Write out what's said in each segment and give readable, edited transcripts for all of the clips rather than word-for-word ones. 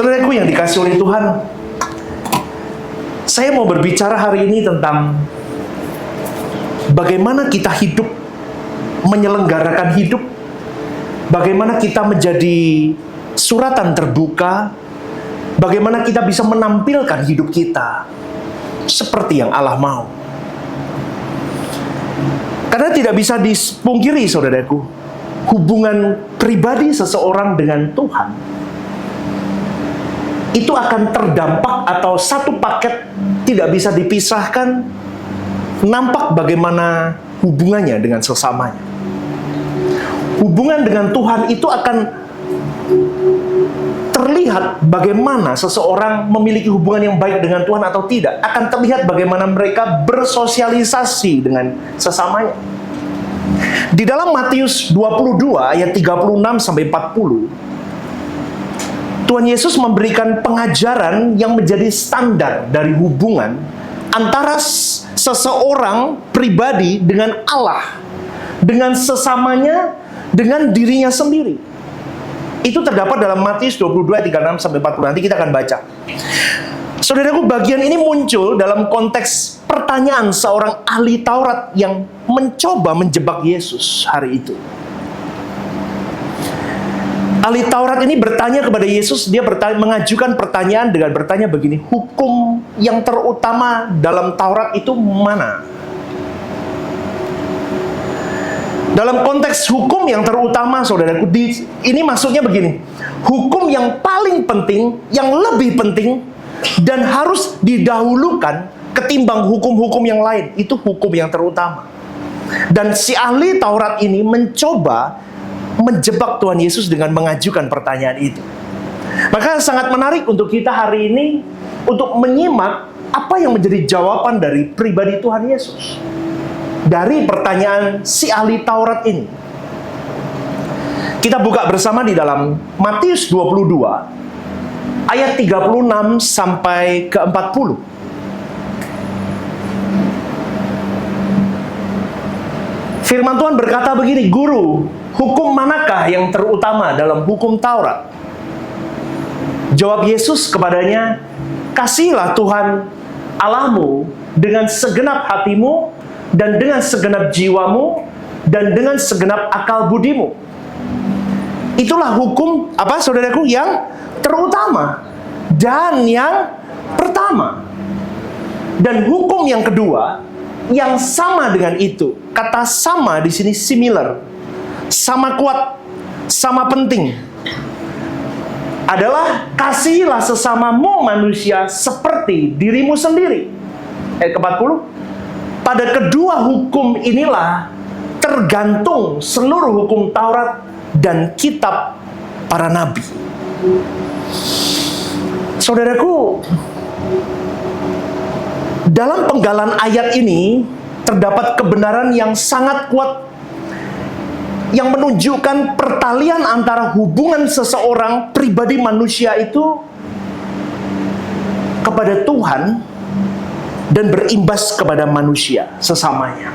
Saudaraku yang dikasih oleh Tuhan, saya mau berbicara hari ini tentang bagaimana kita hidup, menyelenggarakan hidup, bagaimana kita menjadi suratan terbuka, bagaimana kita bisa menampilkan hidup kita seperti yang Allah mau. Karena tidak bisa dipungkiri, saudaraku, hubungan pribadi seseorang dengan Tuhan itu akan terdampak atau satu paket tidak bisa dipisahkan, nampak bagaimana hubungannya dengan sesamanya. Hubungan dengan Tuhan itu akan terlihat bagaimana seseorang memiliki hubungan yang baik dengan Tuhan atau tidak. Akan terlihat bagaimana mereka bersosialisasi dengan sesamanya. Di dalam Matius 22 ayat 36 sampai 40, Tuhan Yesus memberikan pengajaran yang menjadi standar dari hubungan antara seseorang pribadi dengan Allah, dengan sesamanya, dengan dirinya sendiri. Itu terdapat dalam Matius 22 ayat 36 sampai 40. Nanti kita akan baca. Saudaraku, bagian ini muncul dalam konteks pertanyaan seorang ahli Taurat yang mencoba menjebak Yesus hari itu. Ahli Taurat ini bertanya kepada Yesus, dia mengajukan pertanyaan dengan bertanya begini, hukum yang terutama dalam Taurat itu mana? Dalam konteks hukum yang terutama, saudaraku, ini maksudnya begini, hukum yang paling penting, yang lebih penting, dan harus didahulukan ketimbang hukum-hukum yang lain, itu hukum yang terutama. Dan si ahli Taurat ini mencoba menjebak Tuhan Yesus dengan mengajukan pertanyaan itu. Maka sangat menarik untuk kita hari ini untuk menyimak apa yang menjadi jawaban dari pribadi Tuhan Yesus dari pertanyaan si ahli Taurat ini. Kita buka bersama di dalam Matius 22 ayat 36 sampai ke 40. Firman Tuhan berkata begini, "Guru, hukum manakah yang terutama dalam hukum Taurat?" Jawab Yesus kepadanya, "Kasihilah Tuhan Allahmu dengan segenap hatimu, dan dengan segenap jiwamu, dan dengan segenap akal budimu." Itulah hukum, apa saudaraku, yang terutama dan yang pertama. Dan hukum yang kedua yang sama dengan itu. Kata sama di sini similar. Sama kuat, sama penting. adalah kasihilah sesamamu manusia seperti dirimu sendiri. Ayat ke-40. Pada kedua hukum inilah tergantung seluruh hukum Taurat dan kitab para nabi. Saudaraku, dalam penggalan ayat ini terdapat kebenaran yang sangat kuat yang menunjukkan pertalian antara hubungan seseorang pribadi manusia itu kepada Tuhan dan berimbas kepada manusia sesamanya.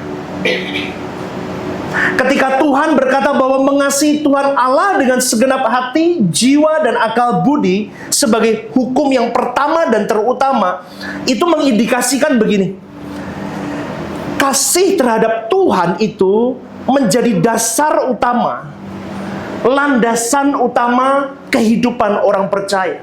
Ketika Tuhan berkata bahwa mengasihi Tuhan Allah dengan segenap hati, jiwa, dan akal budi sebagai hukum yang pertama dan terutama, itu mengindikasikan begini. Kasih terhadap Tuhan itu menjadi dasar utama, landasan utama kehidupan orang percaya.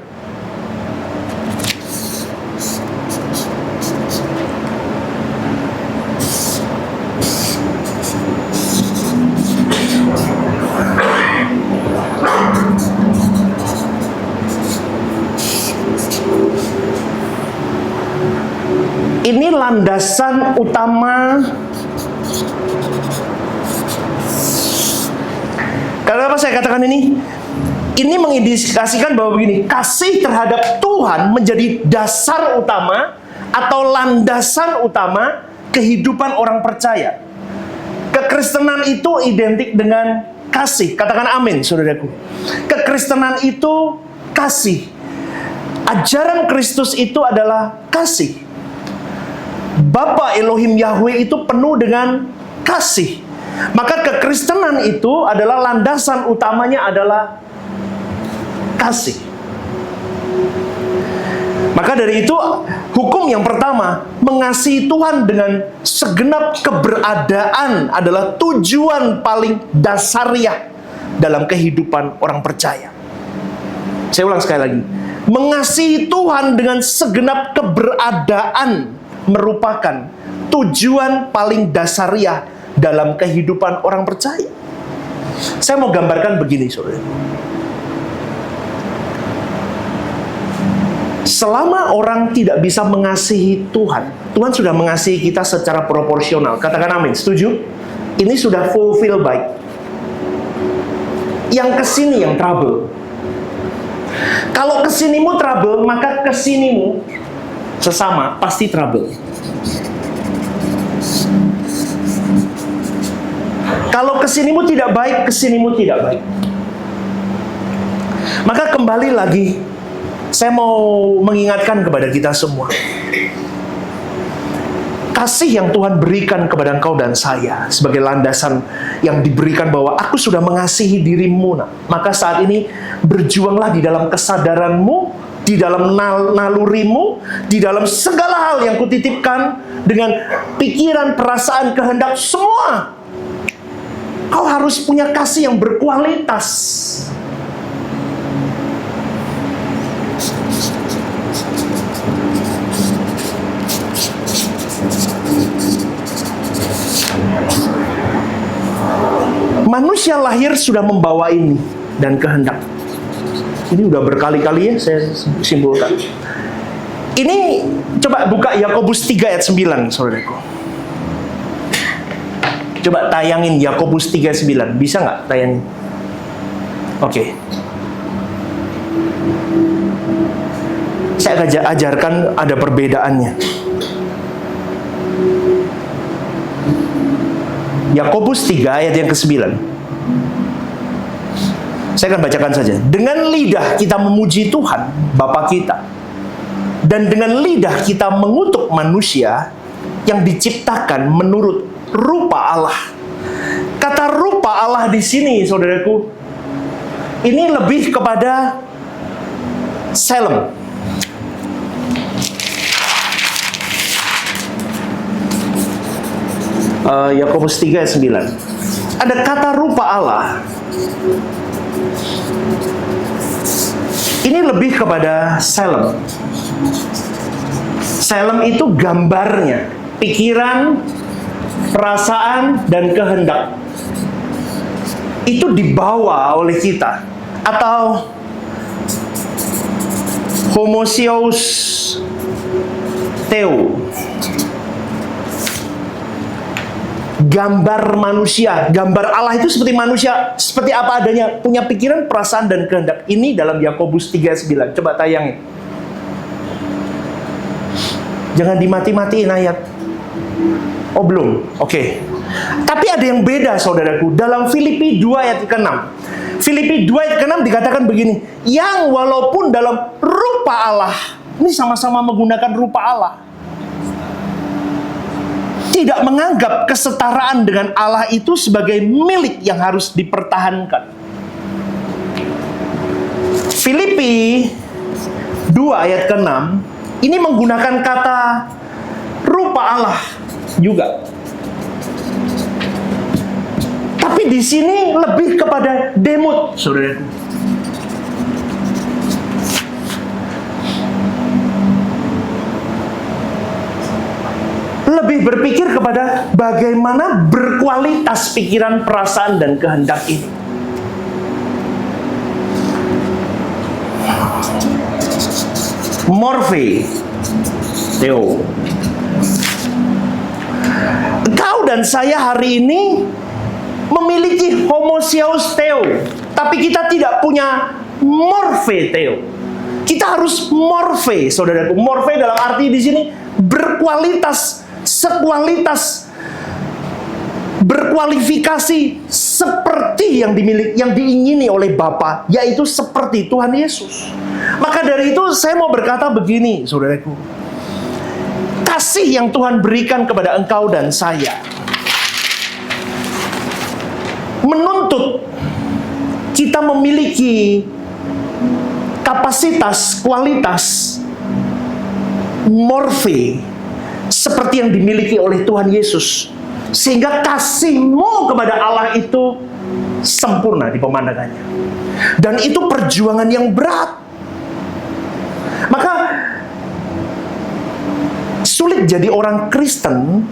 Ini landasan utama. Kenapa saya katakan ini? Ini mengindikasikan bahwa begini, kasih terhadap Tuhan menjadi dasar utama atau landasan utama kehidupan orang percaya. Kekristenan itu identik dengan kasih. Katakan amin, saudaraku. Kekristenan itu kasih. Ajaran Kristus itu adalah kasih. Bapa Elohim Yahweh itu penuh dengan kasih. Maka kekristenan itu adalah landasan utamanya adalah kasih. Maka dari itu hukum yang pertama, mengasihi Tuhan dengan segenap keberadaan adalah tujuan paling dasariah dalam kehidupan orang percaya. Saya ulang sekali lagi. Mengasihi Tuhan dengan segenap keberadaan merupakan tujuan paling dasariah dalam kehidupan orang percaya. Saya mau gambarkan begini, saudara. Selama orang tidak bisa mengasihi Tuhan, Tuhan sudah mengasihi kita secara proporsional. Katakan amin, setuju? Ini sudah fulfill baik. Yang kesini yang trouble. Kalau kesinimu trouble, maka kesinimu sesama pasti trouble. Kalau kesinimu tidak baik, kesinimu tidak baik. Maka kembali lagi, saya mau mengingatkan kepada kita semua. Kasih yang Tuhan berikan kepada engkau dan saya sebagai landasan yang diberikan bahwa aku sudah mengasihi dirimu. Maka saat ini berjuanglah di dalam kesadaranmu, di dalam nalurimu, di dalam segala hal yang kutitipkan dengan pikiran, perasaan, kehendak, semua. Kau harus punya kasih yang berkualitas. Manusia lahir sudah membawa ini dan kehendak. Ini udah berkali-kali ya saya simpulkan. Ini coba buka Yakobus 3 ayat 9, saudaraku. Coba tayangin Yakobus 3:9. Bisa nggak tayangin? Oke. Saya akan ajarkan ada perbedaannya. Yakobus 3 ayat yang ke-9. Saya akan bacakan saja. Dengan lidah kita memuji Tuhan, Bapa kita. Dan dengan lidah kita mengutuk manusia yang diciptakan menurut rupa Allah. Kata rupa Allah di sini, saudaraku, ini lebih kepada selem. Yakobus 3 ayat 9. Ada kata rupa Allah. Ini lebih kepada selem. Selem itu gambarnya, pikiran, perasaan, dan kehendak. Itu dibawa oleh kita. Atau Homousios Theo. Gambar manusia, gambar Allah itu seperti manusia, seperti apa adanya, punya pikiran, perasaan, dan kehendak. Ini dalam Yakobus 3:9. Coba tayangin. Jangan dimati-matiin ayat. Oh belum? Oke. Tapi ada yang beda, saudaraku. Dalam Filipi 2 ayat ke-6. Filipi 2 ayat ke-6 dikatakan begini, yang walaupun dalam rupa Allah, ini sama-sama menggunakan rupa Allah, tidak menganggap kesetaraan dengan Allah itu sebagai milik yang harus dipertahankan. Filipi 2 ayat ke-6 ini menggunakan kata rupa Allah juga. Tapi di sini lebih kepada demut, saudaraku. Lebih berpikir kepada bagaimana berkualitas pikiran, perasaan, dan kehendak ini. Morphe Theo. Kau dan saya hari ini memiliki homousios Theo, tapi kita tidak punya morphe Theo. Kita harus morphe, saudaraku. Morphe dalam arti di sini berkualitas, sekualitas, berkualifikasi seperti yang diingini oleh Bapa, yaitu seperti Tuhan Yesus. Maka dari itu saya mau berkata begini, saudaraku. Kasih yang Tuhan berikan kepada engkau dan saya menuntut kita memiliki kapasitas, kualitas morphe seperti yang dimiliki oleh Tuhan Yesus, sehingga kasihmu kepada Allah itu sempurna di pemandangannya. Dan itu perjuangan yang berat. Maka sulit jadi orang Kristen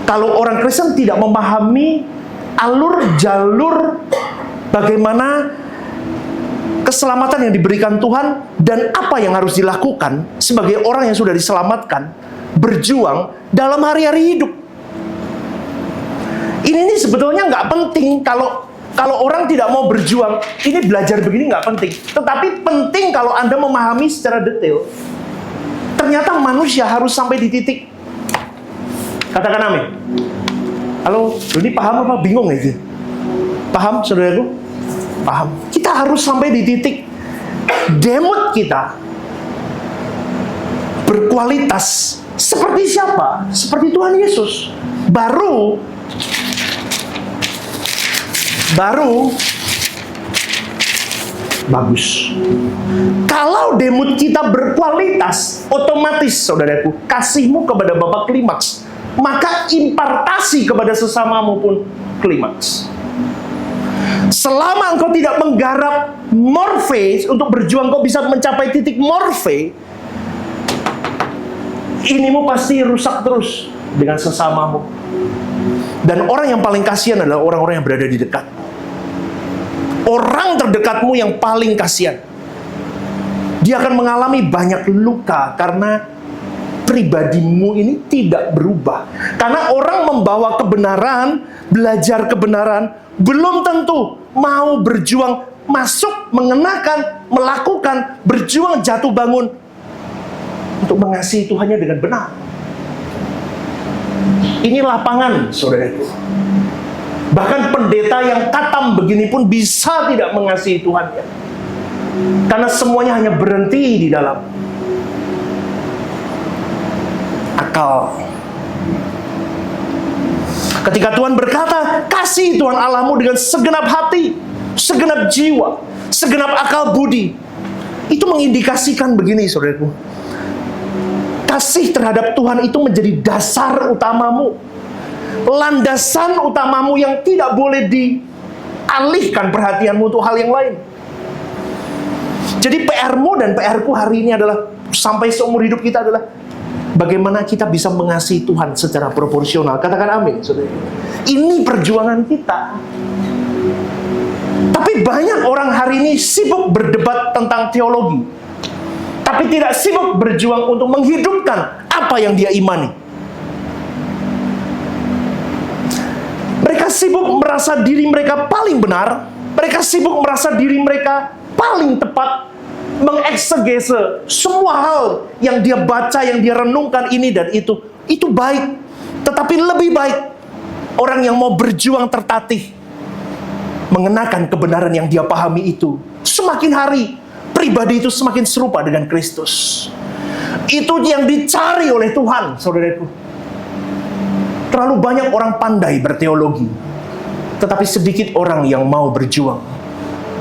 kalau orang Kristen tidak memahami alur jalur bagaimana keselamatan yang diberikan Tuhan dan apa yang harus dilakukan sebagai orang yang sudah diselamatkan berjuang dalam hari-hari hidup. Ini sebetulnya nggak penting kalau orang tidak mau berjuang. Ini belajar begini nggak penting. Tetapi penting kalau Anda memahami secara detail. Ternyata manusia harus sampai di titik. Katakan amin. Halo, ini paham apa? Bingung ya? Paham, saudaraku? Paham. Kita harus sampai di titik demut kita berkualitas seperti siapa? Seperti Tuhan Yesus. Baru bagus. Kalau demut kita berkualitas, otomatis, saudaraku, kasihmu kepada Bapa klimaks. Maka impartasi kepada sesamamu pun klimaks. Selama engkau tidak menggarap morphe untuk berjuang, kau bisa mencapai titik morphe, inimu pasti rusak terus dengan sesamamu. Dan orang yang paling kasihan adalah orang-orang yang berada di dekat. Orang terdekatmu yang paling kasihan. Dia akan mengalami banyak luka karena pribadimu ini tidak berubah. Karena orang membawa kebenaran, belajar kebenaran, belum tentu mau berjuang, masuk, mengenakan, melakukan, berjuang, jatuh bangun untuk mengasihi Tuhannya dengan benar. Ini lapangan, saudaraku. Bahkan pendeta yang katam begini pun bisa tidak mengasihi Tuhannya. Karena semuanya hanya berhenti di dalam akal. Ketika Tuhan berkata, kasih Tuhan Allahmu dengan segenap hati, segenap jiwa, segenap akal budi, itu mengindikasikan begini, saudaraku. Kasih terhadap Tuhan itu menjadi dasar utamamu, landasan utamamu yang tidak boleh dialihkan perhatianmu untuk hal yang lain. Jadi PR-mu dan PR-ku hari ini adalah, sampai seumur hidup kita adalah, bagaimana kita bisa mengasihi Tuhan secara proporsional. Katakan amin, saudara. Ini perjuangan kita. Tapi banyak orang hari ini sibuk berdebat tentang teologi. tetapi tidak sibuk berjuang untuk menghidupkan apa yang dia imani. Mereka sibuk merasa diri mereka paling benar. Mereka sibuk merasa diri mereka paling tepat, mengeksegese semua hal yang dia baca, yang dia renungkan ini dan itu. Itu baik, tetapi lebih baik orang yang mau berjuang tertatih mengenakan kebenaran yang dia pahami itu. Semakin hari pribadi itu semakin serupa dengan Kristus. Itu yang dicari oleh Tuhan, saudaraku. Terlalu banyak orang pandai berteologi, tetapi sedikit orang yang mau berjuang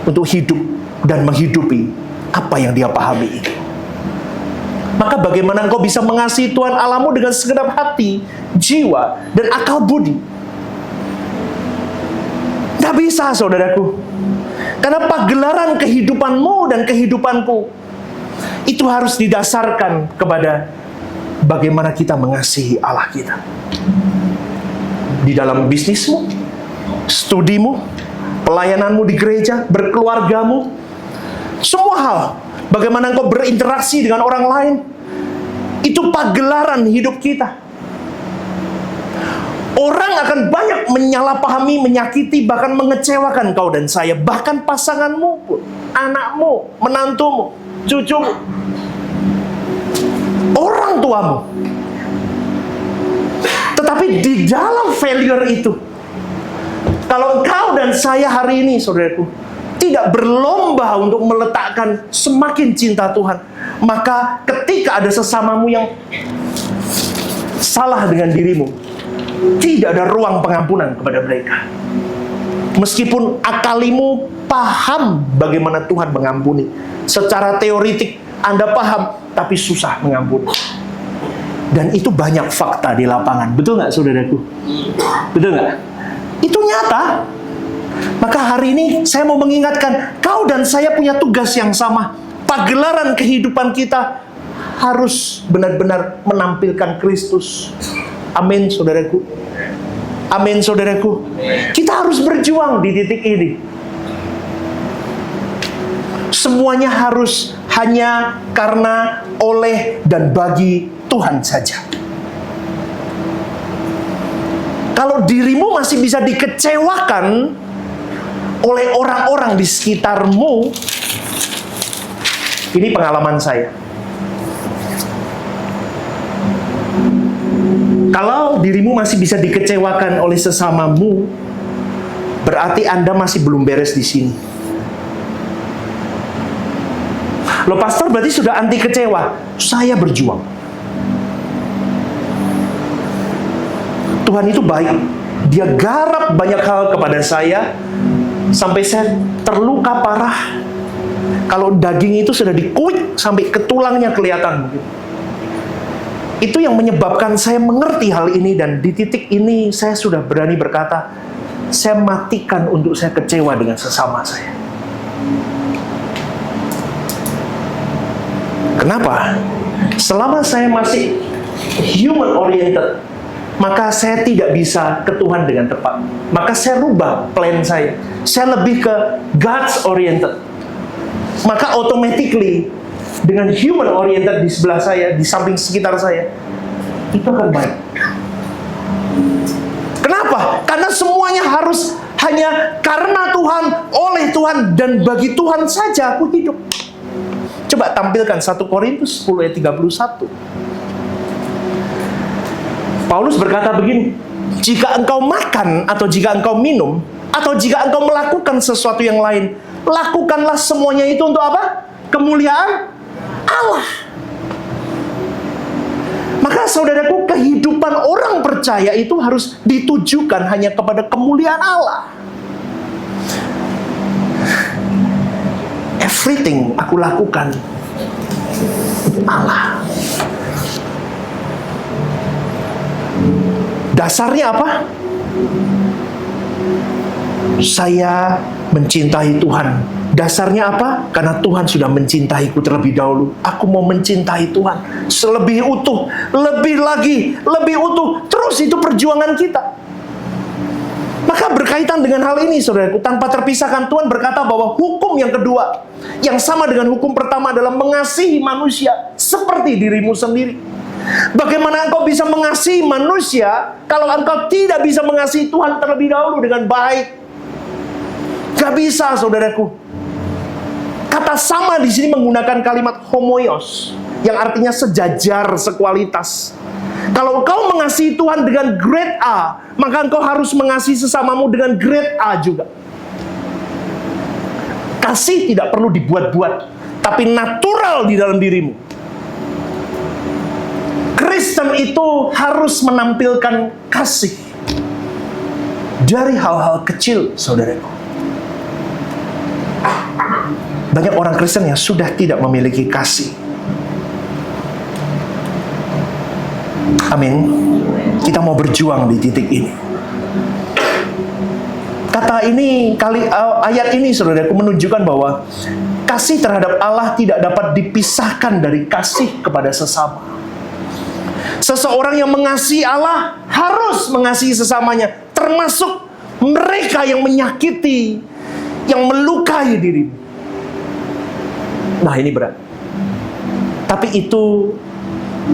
untuk hidup dan menghidupi apa yang dia pahami itu. Maka bagaimana engkau bisa mengasihi Tuhan Allahmu dengan segenap hati, jiwa, dan akal budi? Gak bisa, saudaraku. Karena pagelaran kehidupanmu dan kehidupanku itu harus didasarkan kepada bagaimana kita mengasihi Allah kita. Di dalam bisnismu, studimu, pelayananmu di gereja, berkeluargamu, semua hal, bagaimana engkau berinteraksi dengan orang lain, itu pagelaran hidup kita. Orang akan banyak menyalahpahami, menyakiti, bahkan mengecewakan kau dan saya, bahkan pasanganmu pun, anakmu, menantumu, cucumu, orang tuamu. Tetapi di dalam failure itu, kalau engkau dan saya hari ini, saudaraku, tidak berlomba untuk meletakkan semakin cinta Tuhan, maka ketika ada sesamamu yang salah dengan dirimu, tidak ada ruang pengampunan kepada mereka. Meskipun akalimu paham bagaimana Tuhan mengampuni, secara teoritik Anda paham, tapi susah mengampuni. Dan itu banyak fakta di lapangan. Betul nggak, saudaraku? Betul nggak? Itu nyata. Maka hari ini saya mau mengingatkan, kau dan saya punya tugas yang sama. Pagelaran kehidupan kita harus benar-benar menampilkan Kristus. Amin, saudaraku. Amin, saudaraku. Kita harus berjuang di titik ini. Semuanya harus hanya karena, oleh, dan bagi Tuhan saja. Kalau dirimu masih bisa dikecewakan oleh orang-orang di sekitarmu, ini pengalaman saya. Kalau dirimu masih bisa dikecewakan oleh sesamamu, berarti Anda masih belum beres di sini. Loh, pastor, berarti sudah anti kecewa. Saya berjuang. Tuhan itu baik. Dia garap banyak hal kepada saya, sampai saya terluka parah. Kalau daging itu sudah dikuik sampai ke tulangnya kelihatan. Itu yang menyebabkan saya mengerti hal ini, dan di titik ini saya sudah berani berkata, saya matikan untuk saya kecewa dengan sesama saya. Kenapa? Selama saya masih human oriented, maka saya tidak bisa ke Tuhan dengan tepat. Maka saya rubah plan saya. Saya lebih ke God's oriented. Maka automatically dengan human oriented di sebelah saya, di samping sekitar saya, itu akan baik. Kenapa? Karena semuanya harus hanya karena Tuhan, oleh Tuhan, dan bagi Tuhan saja aku hidup. Coba tampilkan 1 Korintus 10 ayat 31. Paulus berkata begini, jika engkau makan, atau jika engkau minum, atau jika engkau melakukan sesuatu yang lain, lakukanlah semuanya itu untuk apa? Kemuliaan Allah. Maka saudaraku, kehidupan orang percaya itu harus ditujukan hanya kepada kemuliaan Allah. Everything aku lakukan Allah. Dasarnya apa? Saya mencintai Tuhan. Dasarnya apa? Karena Tuhan sudah mencintaiku terlebih dahulu. Aku mau mencintai Tuhan selebih utuh, lebih lagi, lebih utuh. Terus itu perjuangan kita. Maka berkaitan dengan hal ini, saudaraku, tanpa terpisahkan Tuhan berkata bahwa hukum yang kedua yang sama dengan hukum pertama adalah mengasihi manusia seperti dirimu sendiri. Bagaimana engkau bisa mengasihi manusia kalau engkau tidak bisa mengasihi Tuhan terlebih dahulu dengan baik? Gak bisa, saudaraku. Kata sama di sini menggunakan kalimat homoios, yang artinya sejajar, sekualitas. Kalau engkau mengasihi Tuhan dengan grade A, maka engkau harus mengasihi sesamamu dengan grade A juga. Kasih tidak perlu dibuat-buat, tapi natural di dalam dirimu. Kristen itu harus menampilkan kasih dari hal-hal kecil, saudaraku. Banyak orang Kristen yang sudah tidak memiliki kasih. Amin. Kita mau berjuang di titik ini. Ayat ini, saudaraku, menunjukkan bahwa kasih terhadap Allah tidak dapat dipisahkan dari kasih kepada sesama. Seseorang yang mengasihi Allah harus mengasihi sesamanya, termasuk mereka yang menyakiti, yang melukai dirimu. Nah, ini berat. Tapi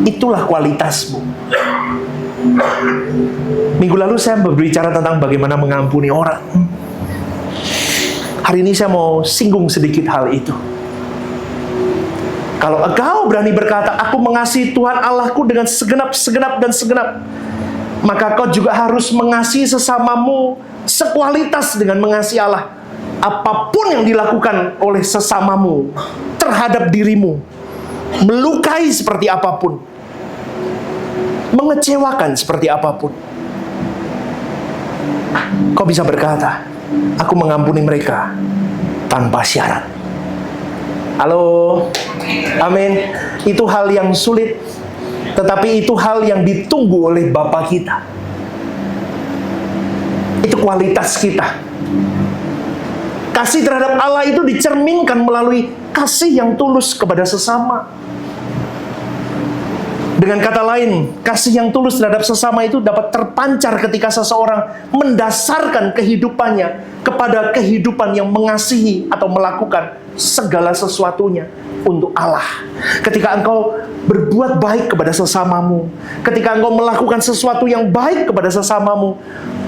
itulah kualitasmu. Minggu lalu saya berbicara tentang bagaimana mengampuni orang. Hari ini saya mau singgung sedikit hal itu. Kalau engkau berani berkata, aku mengasihi Tuhan Allahku dengan segenap dan segenap, maka kau juga harus mengasihi sesamamu sekualitas dengan mengasihi Allah. Apapun yang dilakukan oleh sesamamu terhadap dirimu, melukai seperti apapun, mengecewakan seperti apapun, kau bisa berkata, aku mengampuni mereka tanpa syarat. Halo, amin. Itu hal yang sulit, tetapi itu hal yang ditunggu oleh Bapa kita. Itu kualitas kita. Kasih terhadap Allah itu dicerminkan melalui kasih yang tulus kepada sesama. Dengan kata lain, kasih yang tulus terhadap sesama itu dapat terpancar ketika seseorang mendasarkan kehidupannya kepada kehidupan yang mengasihi atau melakukan segala sesuatunya untuk Allah. Ketika engkau berbuat baik kepada sesamamu, ketika engkau melakukan sesuatu yang baik kepada sesamamu,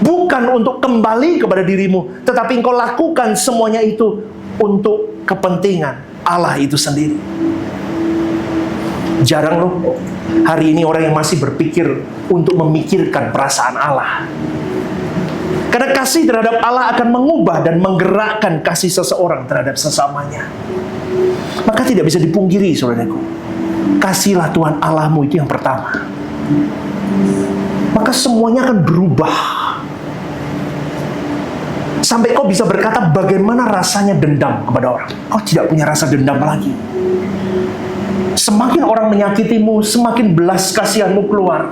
bukan untuk kembali kepada dirimu, tetapi engkau lakukan semuanya itu untuk kepentingan Allah itu sendiri. Jarang loh hari ini orang yang masih berpikir untuk memikirkan perasaan Allah. Karena kasih terhadap Allah akan mengubah dan menggerakkan kasih seseorang terhadap sesamanya. Maka tidak bisa dipungkiri, saudaraku, kasihlah Tuhan Allahmu itu yang pertama. Maka semuanya akan berubah. Sampai kau bisa berkata, bagaimana rasanya dendam kepada orang. Kau tidak punya rasa dendam lagi. Semakin orang menyakitimu, semakin belas kasihanmu keluar.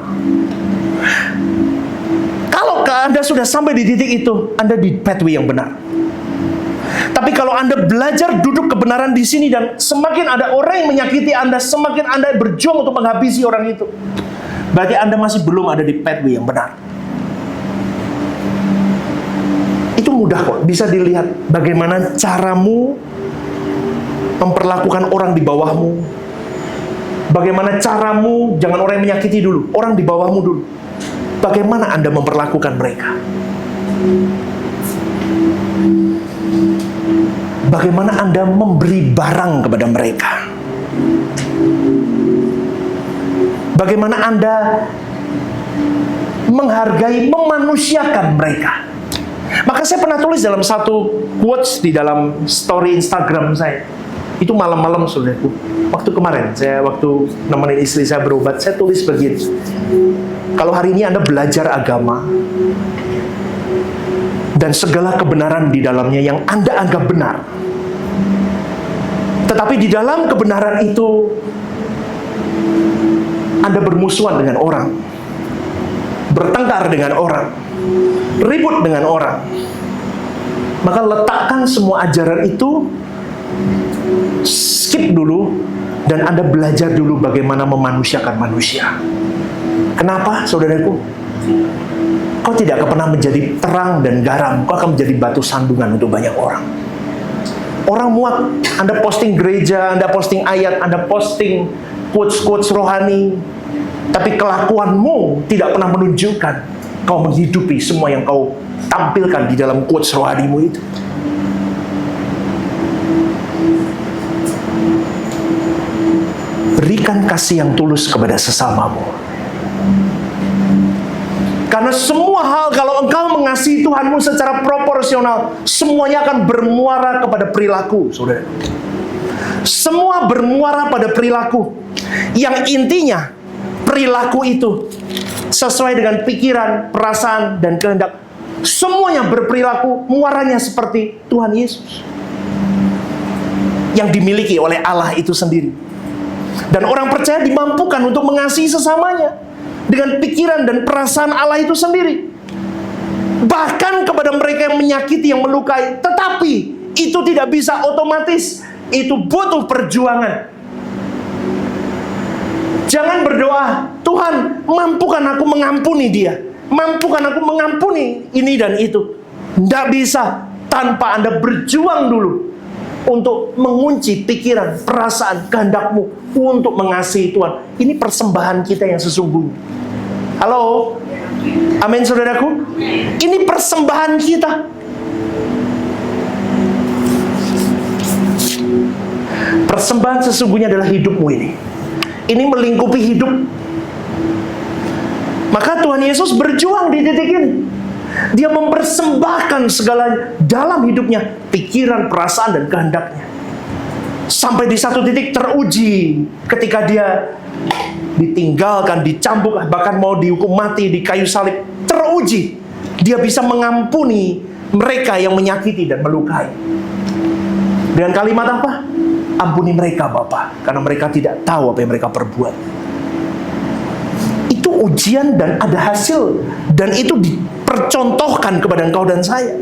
Kalau Anda sudah sampai di titik itu, Anda di pathway yang benar. Tapi kalau Anda belajar duduk kebenaran di sini dan semakin ada orang yang menyakiti Anda, semakin Anda berjuang untuk menghabisi orang itu, berarti Anda masih belum ada di pathway yang benar. Itu mudah kok, bisa dilihat bagaimana caramu memperlakukan orang di bawahmu. Bagaimana caramu, jangan orang yang menyakiti dulu, orang di bawahmu dulu. Bagaimana Anda memperlakukan mereka? Bagaimana Anda memberi barang kepada mereka? Bagaimana Anda menghargai, memanusiakan mereka? Maka saya pernah tulis dalam satu quotes di dalam story Instagram saya. Itu malam-malam, saudaraku. Waktu kemarin, waktu nemenin istri saya berobat, saya tulis begini. Kalau hari ini Anda belajar agama, dan segala kebenaran di dalamnya yang Anda anggap benar, tetapi di dalam kebenaran itu, Anda bermusuhan dengan orang, bertengkar dengan orang, ribut dengan orang, maka letakkan semua ajaran itu, skip dulu, dan Anda belajar dulu bagaimana memanusiakan manusia. Kenapa, saudaraku? Kau tidak akan pernah menjadi terang dan garam, kau akan menjadi batu sandungan untuk banyak orang. Orang muak, Anda posting gereja, Anda posting ayat, Anda posting quotes-quotes rohani, tapi kelakuanmu tidak pernah menunjukkan kau menghidupi semua yang kau tampilkan di dalam quotes rohanimu itu. Berikan kasih yang tulus kepada sesamamu. Karena semua hal, kalau engkau mengasihi Tuhanmu secara proporsional, semuanya akan bermuara kepada perilaku, saudara. Semua bermuara pada perilaku. Yang intinya, perilaku itu sesuai dengan pikiran, perasaan, dan kehendak. Semuanya berperilaku, muaranya seperti Tuhan Yesus yang dimiliki oleh Allah itu sendiri. Dan orang percaya dimampukan untuk mengasihi sesamanya dengan pikiran dan perasaan Allah itu sendiri. Bahkan kepada mereka yang menyakiti, yang melukai. Tetapi itu tidak bisa otomatis. Itu butuh perjuangan. Jangan berdoa, Tuhan, mampukan aku mengampuni dia. Mampukan aku mengampuni ini dan itu. Tidak bisa tanpa Anda berjuang dulu untuk mengunci pikiran, perasaan, kehendakmu untuk mengasihi Tuhan. Ini persembahan kita yang sesungguhnya. Halo? Amin, saudaraku? Ini persembahan kita. Persembahan sesungguhnya adalah hidupmu ini. Ini melingkupi hidup. Maka Tuhan Yesus berjuang di titik ini. Dia mempersembahkan segalanya dalam hidupnya, pikiran, perasaan, dan kehendaknya. Sampai di satu titik teruji ketika dia ditinggalkan, dicambuk, bahkan mau dihukum mati di kayu salib. Teruji dia bisa mengampuni mereka yang menyakiti dan melukai. Dengan kalimat apa? Ampuni mereka, Bapa, karena mereka tidak tahu apa yang mereka perbuat. Itu ujian dan ada hasil, dan itu dipercontohkan kepada engkau dan saya.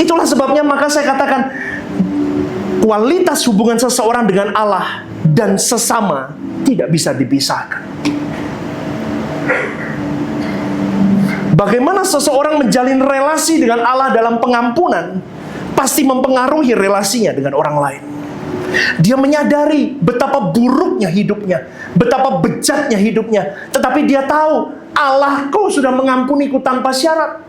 Itulah sebabnya maka saya katakan, kualitas hubungan seseorang dengan Allah dan sesama tidak bisa dipisahkan. Bagaimana seseorang menjalin relasi dengan Allah dalam pengampunan pasti mempengaruhi relasinya dengan orang lain. Dia menyadari betapa buruknya hidupnya, betapa bejatnya hidupnya, tetapi dia tahu Allahku sudah mengampuniku tanpa syarat.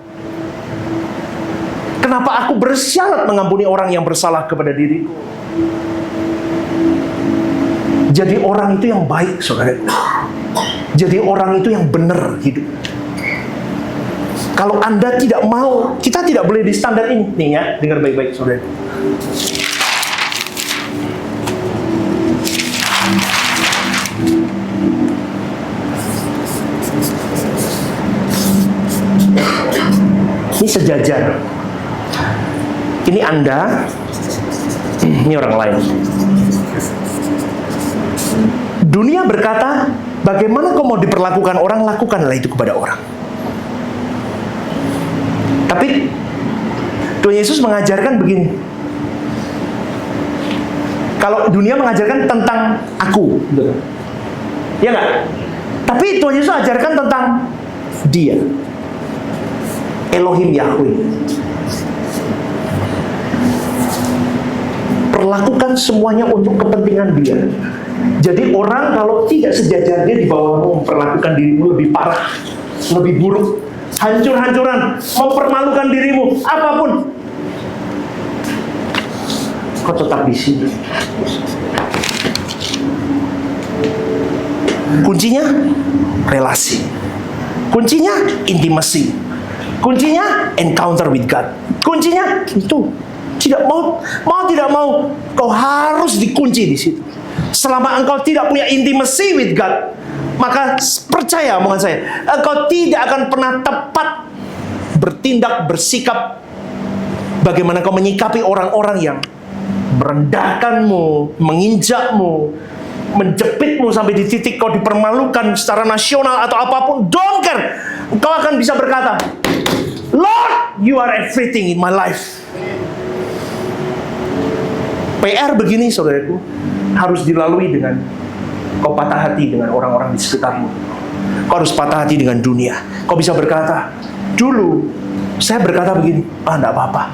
Kenapa aku bersyarat mengampuni orang yang bersalah kepada diriku? Jadi orang itu yang baik, saudara. Jadi orang itu yang benar hidup. Kalau Anda tidak mau, kita tidak boleh di standar ini. Nih ya, dengar baik-baik, saudara. Ini sejajar. Ini Anda, ini orang lain. Dunia berkata, bagaimana kau mau diperlakukan orang, lakukanlah itu kepada orang. Tapi Tuhan Yesus mengajarkan begini. Kalau dunia mengajarkan tentang aku, ya nggak? Tapi Tuhan Yesus ajarkan tentang Dia, Elohim Yahweh. Perlakukan semuanya untuk kepentingan Dia. Jadi orang kalau tidak sejajar dia di bawahmu, memperlakukan dirimu lebih parah, lebih buruk, hancur-hancuran, mempermalukan dirimu, apapun. Kau tetap di sini. Kuncinya relasi. Kuncinya intimasi. Kuncinya encounter with God. Kuncinya itu. Tidak mau tidak mau, kau harus dikunci di situ. Selama engkau tidak punya intimacy with God, maka percaya omongan saya, engkau tidak akan pernah tepat bertindak, bersikap. Bagaimana kau menyikapi orang-orang yang merendahkanmu, menginjakmu, menjepitmu sampai di titik kau dipermalukan secara nasional atau apapun, don't care. Engkau akan bisa berkata, Lord, you are everything in my life. PR begini, saudaraku, harus dilalui dengan kau patah hati dengan orang-orang di sekitarmu. Kau harus patah hati dengan dunia. Kau bisa berkata, dulu saya berkata begini, enggak apa-apa.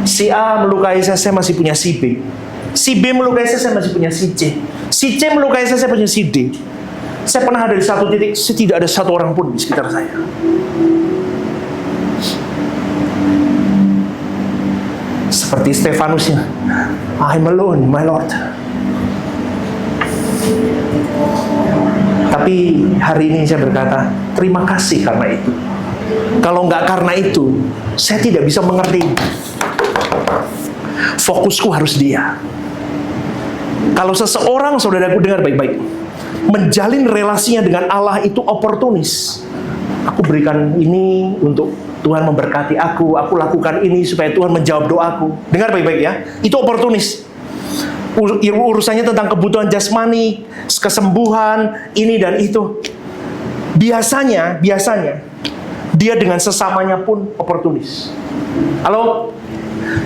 Si A melukai saya masih punya si B. Si B melukai saya masih punya si C. Si C melukai saya punya si D. Saya pernah ada di satu titik, tidak ada satu orang pun di sekitar saya. Seperti Stefanusnya, I'm alone, my Lord. Tapi hari ini saya berkata, terima kasih karena itu. Kalau nggak karena itu, saya tidak bisa mengerti. Fokusku harus Dia. Kalau seseorang, saudaraku dengar baik-baik, menjalin relasinya dengan Allah itu oportunis. Aku berikan ini untuk Tuhan memberkati aku lakukan ini supaya Tuhan menjawab doaku. Dengar baik-baik ya, itu oportunis. Urusannya tentang kebutuhan jasmani, kesembuhan, ini dan itu. Biasanya dia dengan sesamanya pun oportunis. Halo?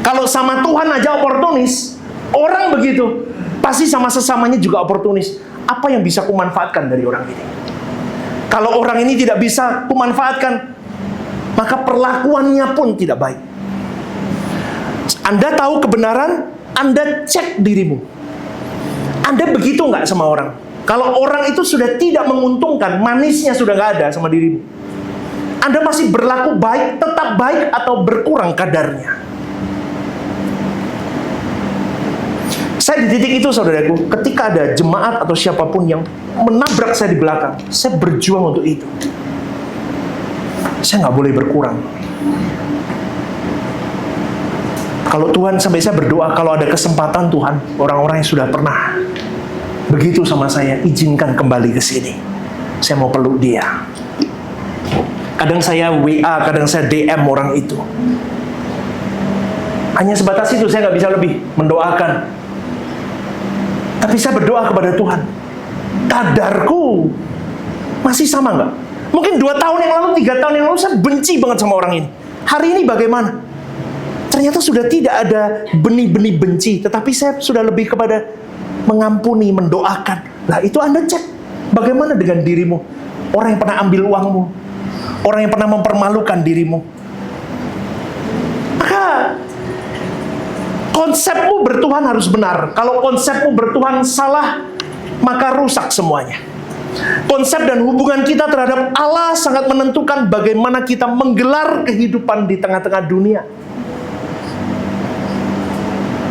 Kalau sama Tuhan aja oportunis, orang begitu, pasti sama sesamanya juga oportunis. Apa yang bisa kumanfaatkan dari orang ini? Kalau orang ini tidak bisa kumanfaatkan, maka perlakuannya pun tidak baik. Anda tahu kebenaran, Anda cek dirimu. Anda begitu nggak sama orang? Kalau orang itu sudah tidak menguntungkan, manisnya sudah nggak ada sama dirimu, Anda masih berlaku baik, tetap baik, atau berkurang kadarnya? Saya di titik itu, saudaraku, ketika ada jemaat atau siapapun yang menabrak saya di belakang, saya berjuang untuk itu. Saya nggak boleh berkurang. Kalau Tuhan, sampai saya berdoa, kalau ada kesempatan Tuhan, orang-orang yang sudah pernah begitu sama saya, izinkan kembali ke sini. Saya mau peluk dia. Kadang saya WA, kadang saya DM orang itu. Hanya sebatas itu, saya nggak bisa lebih mendoakan. Tapi saya berdoa kepada Tuhan, kadarku masih sama nggak? Mungkin 2 tahun yang lalu, 3 tahun yang lalu, saya benci banget sama orang ini. Hari ini bagaimana? Ternyata sudah tidak ada benih-benih benci, tetapi saya sudah lebih kepada mengampuni, mendoakan. Nah, itu Anda cek, bagaimana dengan dirimu? Orang yang pernah ambil uangmu, orang yang pernah mempermalukan dirimu. Maka konsepmu bertuhan harus benar. Kalau konsepmu bertuhan salah, maka rusak semuanya. Konsep dan hubungan kita terhadap Allah sangat menentukan bagaimana kita menggelar kehidupan di tengah-tengah dunia.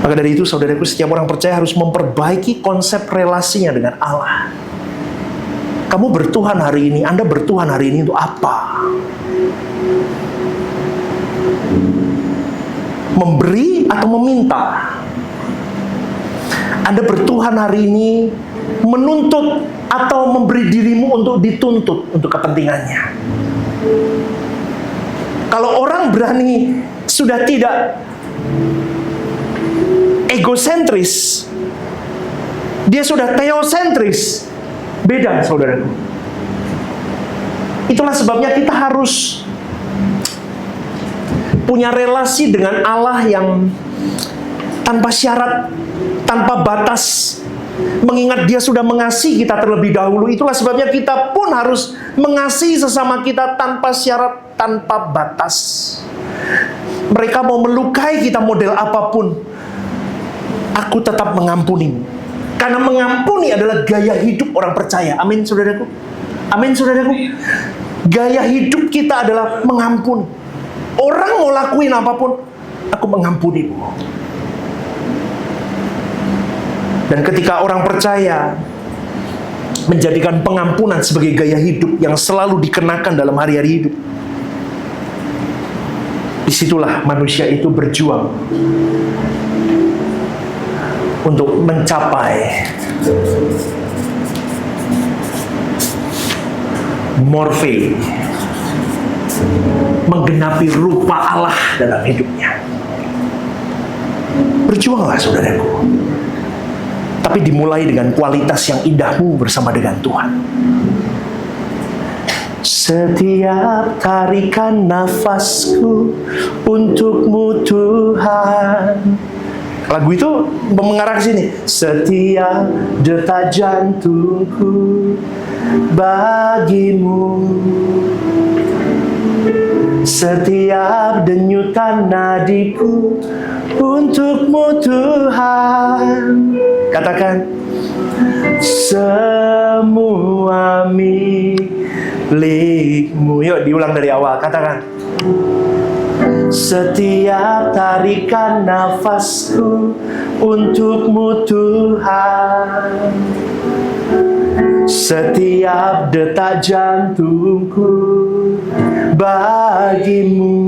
Maka dari itu, saudaraku, setiap orang percaya harus memperbaiki konsep relasinya dengan Allah. Kamu bertuhan hari ini, Anda bertuhan hari ini untuk apa? Memberi atau meminta? Anda bertuhan hari ini menuntut atau memberi dirimu untuk dituntut untuk kepentingannya? Kalau orang berani sudah tidak egosentris, dia sudah teosentris, beda, saudaraku. Itulah sebabnya kita harus punya relasi dengan Allah yang tanpa syarat, tanpa batas, mengingat Dia sudah mengasihi kita terlebih dahulu. Itulah sebabnya kita pun harus mengasihi sesama kita tanpa syarat, tanpa batas. Mereka mau melukai kita model apapun, aku tetap mengampuni. Karena mengampuni adalah gaya hidup orang percaya. Amin, saudaraku. Amin, saudaraku. Gaya hidup kita adalah mengampuni. Orang mau lakuin apapun, aku mengampunimu. Dan ketika orang percaya menjadikan pengampunan sebagai gaya hidup yang selalu dikenakan dalam hari-hari hidup, disitulah manusia itu berjuang untuk mencapai morfe, menggenapi rupa Allah dalam hidupnya. Berjuanglah, saudaraku. Tapi dimulai dengan kualitas yang indahmu bersama dengan Tuhan. Setiap tarikan nafasku untukmu, Tuhan. Lagu itu mengarah ke sini. Setiap detak jantungku bagimu. Setiap denyutan nadiku untuk-Mu Tuhan. Katakan, semua milik-Mu. Yuk diulang dari awal, katakan. Setiap tarikan nafasku untuk-Mu Tuhan. Setiap detak jantungku bagi-Mu.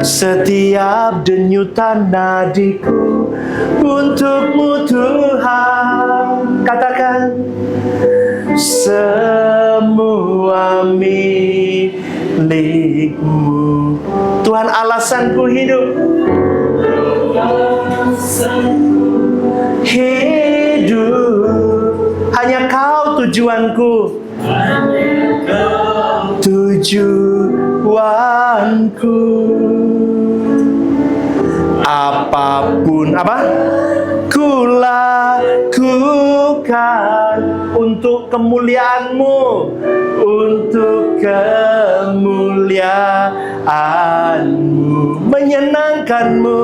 Setiap denyutan nadiku untuk-Mu Tuhan. Katakan, semua milik-Mu. Tuhan alasanku hidup. Hanya Kau tujuanku. Tujuanku. Apapun ku lakukan untuk kemuliaan-Mu, untuk kemuliaan-Mu, menyenangkan-Mu.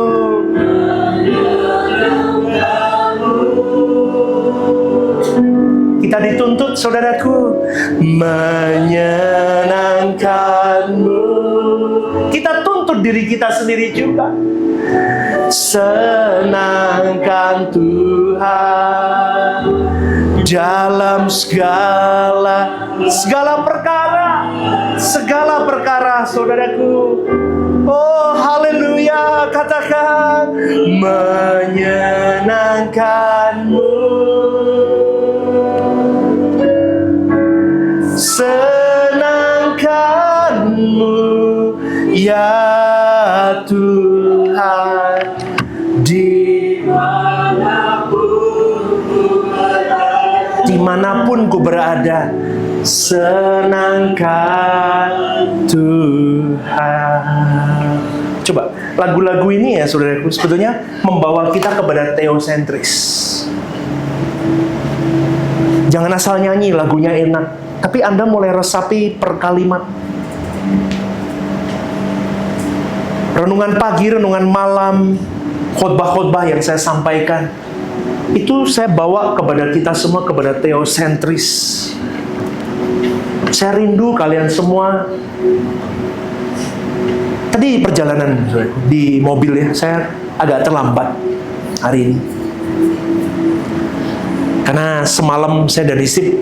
Kita dituntut, saudaraku, menyenangkan-Mu. Kita tuntut diri kita sendiri juga. Senangkan Tuhan dalam segala perkara, saudaraku. Oh, haleluya, katakan, menyenangkan-Mu. Senangkan-Mu, ya Tuhan, dimanapun ku berada, senangkan Tuhan. Coba, lagu-lagu ini ya saudaraku, sebetulnya membawa kita kepada teosentris. Jangan asal nyanyi, lagunya enak, tapi Anda mulai resapi per kalimat. Renungan pagi, renungan malam, khotbah-khotbah yang saya sampaikan, itu saya bawa kepada kita semua, kepada teosentris. Saya rindu kalian semua. Tadi perjalanan di mobil ya, saya agak terlambat hari ini. Karena semalam saya dan istri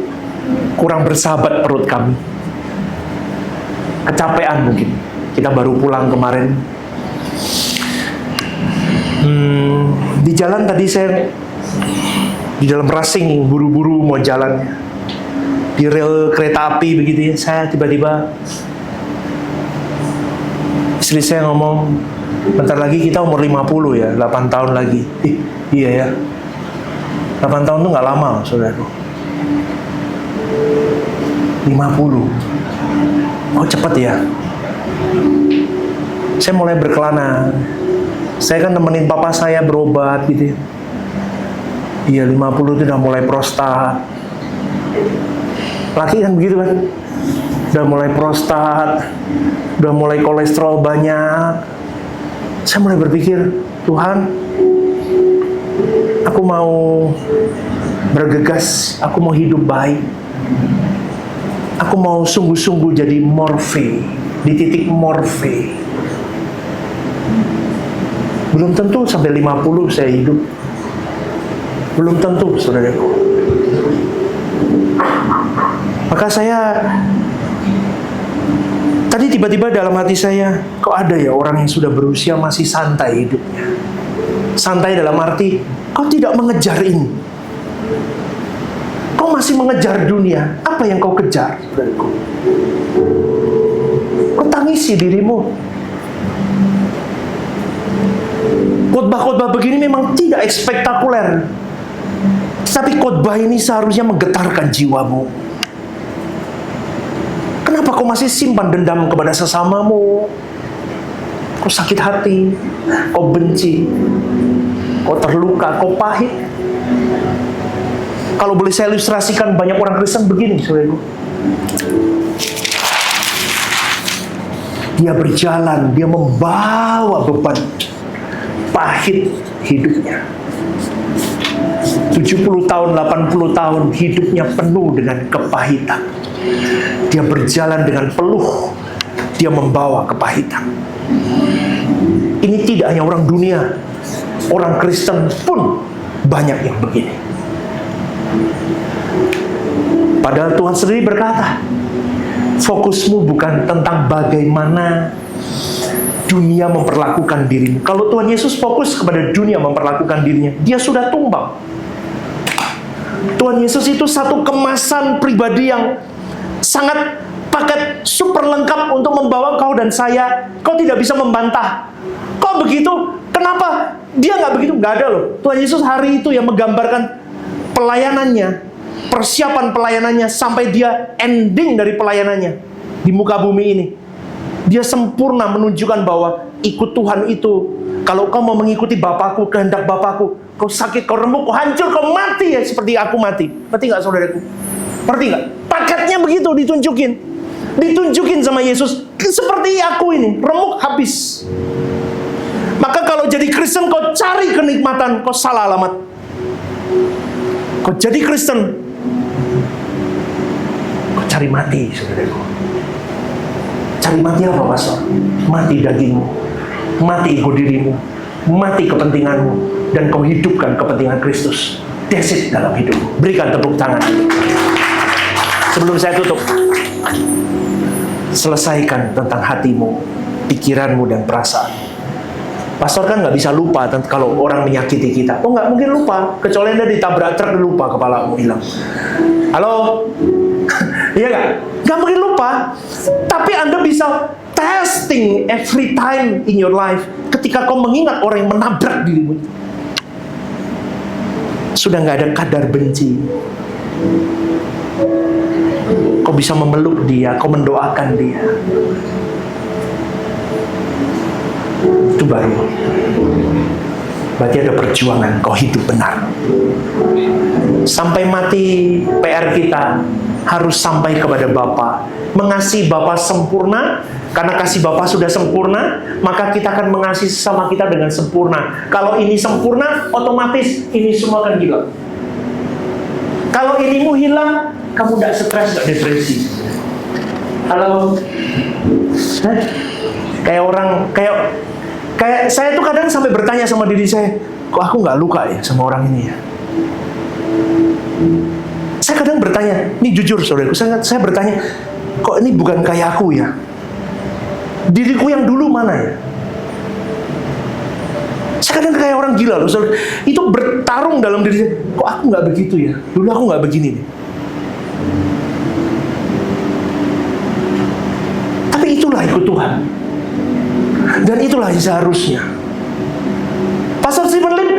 kurang bersahabat perut kami. Kecapean mungkin. Kita baru pulang kemarin. Di jalan tadi saya di dalam racing, buru-buru mau jalan di rel kereta api begitu ya. Saya tiba-tiba istri saya ngomong, bentar lagi kita umur 50 ya, 8 tahun lagi. Iya ya, 8 tahun itu nggak lama, saudaraku. 50. Oh, cepat ya. Saya mulai berkelana. Saya kan nemenin papa saya berobat gitu. Iya, 50 itu udah mulai prostat. Laki kan begitu kan? Udah mulai prostat, udah mulai kolesterol banyak. Saya mulai berpikir, Tuhan, aku mau bergegas, aku mau hidup baik. Aku mau sungguh-sungguh jadi morfe, di titik morfe. Belum tentu sampai 50 saya hidup. Belum tentu, saudaraku. Maka saya tadi tiba-tiba dalam hati saya, kok ada ya orang yang sudah berusia masih santai hidupnya. Santai dalam arti, kau tidak mengejar ini. Kau masih mengejar dunia. Apa yang kau kejar, saudaraku? Kau tangisi dirimu. Khotbah-khotbah begini memang tidak spektakuler. Tapi khotbah ini seharusnya menggetarkan jiwamu. Kenapa kau masih simpan dendam kepada sesamamu? Kau sakit hati, kau benci, kau terluka, kau pahit. Kalau boleh saya ilustrasikan, banyak orang Kristen begini, saudaraku. Dia berjalan, dia membawa beban pahit hidupnya. 70 tahun, 80 tahun hidupnya penuh dengan kepahitan. Dia berjalan dengan peluh, dia membawa kepahitan. Ini tidak hanya orang dunia, orang Kristen pun banyak yang begini. Padahal Tuhan sendiri berkata, fokusmu bukan tentang bagaimana dunia memperlakukan dirimu. Kalau Tuhan Yesus fokus kepada dunia memperlakukan dirinya, dia sudah tumbang. Tuhan Yesus itu satu kemasan pribadi yang sangat paket super lengkap untuk membawa kau dan saya. Kau tidak bisa membantah. Kok begitu? Kenapa? Dia nggak begitu, nggak ada loh. Tuhan Yesus hari itu yang menggambarkan pelayanannya, persiapan pelayanannya sampai dia ending dari pelayanannya di muka bumi ini. Dia sempurna menunjukkan bahwa ikut Tuhan itu, kalau kau mau mengikuti Bapakku, kehendak Bapakku, kau sakit, kau remuk, kau hancur, kau mati ya seperti aku mati. Ngerti nggak saudaraku? Ngerti nggak? Paketnya begitu ditunjukin. Ditunjukin sama Yesus, seperti aku ini, remuk habis. Maka kalau jadi Kristen kau cari kenikmatan, kau salah alamat. Kau jadi Kristen, kau cari mati, saudaraku. Cari mati apa, pastor? Mati dagingmu, mati ego dirimu, mati kepentinganmu, dan kau hidupkan kepentingan Kristus. That's it dalam hidupmu. Berikan tepuk tangan. Sebelum saya tutup, selesaikan tentang hatimu, pikiranmu, dan perasaan. Pastor kan nggak bisa lupa kalau orang menyakiti kita. Oh, nggak mungkin lupa, kecuali Anda ditabrak truk, lupa, kepalamu hilang. Halo? Iya nggak? Nggak mungkin lupa. Tapi Anda bisa testing every time in your life. Ketika kau mengingat orang yang menabrak dirimu, sudah nggak ada kadar benci. Kau bisa memeluk dia, kau mendoakan dia. Itu baru. Berarti ada perjuangan, kau hidup benar. Sampai mati PR kita harus sampai kepada Bapa. Mengasihi Bapa sempurna, karena kasih Bapa sudah sempurna, maka kita akan mengasihi sesama kita dengan sempurna. Kalau ini sempurna, otomatis ini semua akan hilang. Kalau inimu hilang, kamu tidak stres, tidak depresi. Halo? Kayak saya tuh kadang sampai bertanya sama diri saya, kok aku nggak luka ya sama orang ini ya? Saya kadang bertanya, ini jujur saudaraku, saya bertanya, kok ini bukan kayak aku ya? Diriku yang dulu mana ya? Saya kadang kayak orang gila loh, saudara. Itu bertarung dalam diri saya, kok aku nggak begitu ya? Dulu aku nggak begini nih. Tapi itulah ikut Tuhan. Dan itulah yang seharusnya. Pastor Stephen Lim,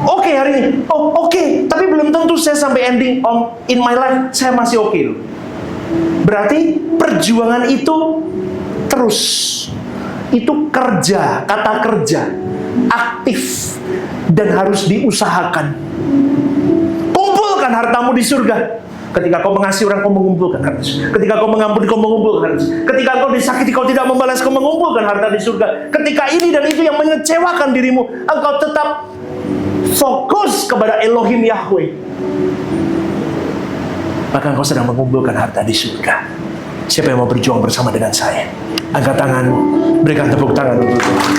oke hari ini, oke, tapi belum tentu saya sampai ending in my life, saya masih oke loh. Berarti perjuangan itu terus. Itu kerja, kata kerja, aktif, dan harus diusahakan. Kumpulkan hartamu di surga. Ketika kau mengasihi orang, kau mengumpulkan harta. Ketika kau mengampuni, kau mengumpulkan harta. Ketika kau disakiti, kau tidak membalas, kau mengumpulkan harta di surga. Ketika ini dan itu yang mengecewakan dirimu, engkau tetap fokus kepada Elohim Yahweh, maka engkau sedang mengumpulkan harta di surga. Siapa yang mau berjuang bersama dengan saya? Angkat tangan, berikan tepuk tangan untuk Tuhan.